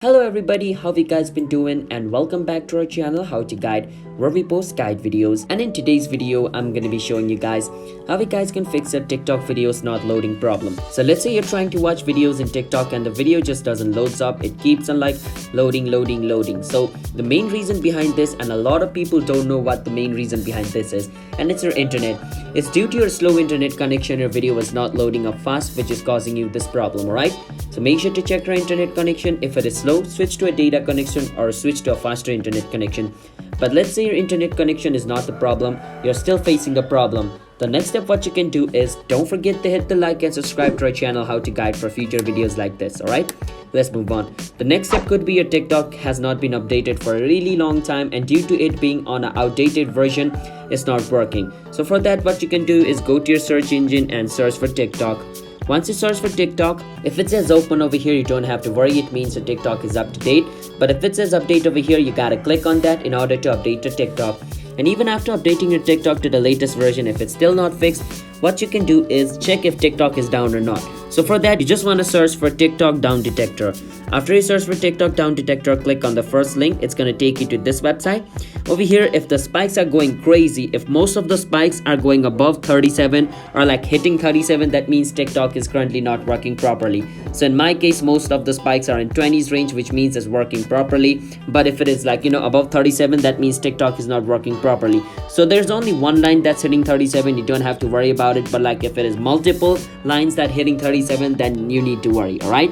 Hello everybody, how you guys been doing, and welcome back to our channel How to Guide, where we post guide videos. And in today's video I'm gonna be showing you guys how you guys can fix a TikTok videos not loading problem. So let's say you're trying to watch videos in TikTok and the video just doesn't loads up. It keeps on like loading. So the main reason behind this, and a lot of people don't know what the main reason behind this is, and it's your internet. It's due to your slow internet connection. Your video is not loading up fast, which is causing you this problem. Alright, so make sure to check your internet connection. If it is slow, switch to a data connection or switch to a faster internet connection. But let's say your internet connection is not the problem, you're still facing a problem. The next step what you can do is, don't forget to hit the like and subscribe to our channel How to Guide for future videos like this. Alright, let's move on. The next step could be your TikTok has not been updated for a really long time, and due to it being on an outdated version, it's not working. So for that, what you can do is go to your search engine and search for TikTok. Once you search for TikTok, if it says open over here, you don't have to worry. It means the TikTok is up to date. But if it says update over here, you gotta click on that in order to update your TikTok. And even after updating your TikTok to the latest version, if it's still not fixed, what you can do is check if TikTok is down or not. So for that, you just want to search for TikTok down detector. After you search for TikTok down detector, click on the first link. It's going to take you to this website. Over here, if the spikes are going crazy, if most of the spikes are going above 37 or like hitting 37, that means TikTok is currently not working properly. So in my case, most of the spikes are in 20s range, which means it's working properly. But if it is like, above 37, that means TikTok is not working properly. So there's only one line that's hitting 37. You don't have to worry about it. But like if it is multiple lines that hitting 37, then you need to worry. All right,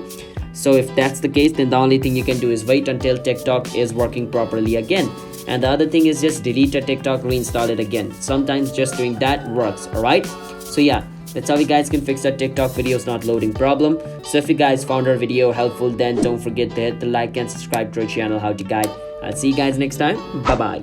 so if that's the case, then the only thing you can do is wait until TikTok is working properly again. And the other thing is just delete your TikTok, reinstall it again. Sometimes just doing that works. All right, so yeah, that's how you guys can fix that TikTok videos not loading problem. So if you guys found our video helpful, then don't forget to hit the like and subscribe to our channel How to Guide. I'll see you guys next time. Bye bye.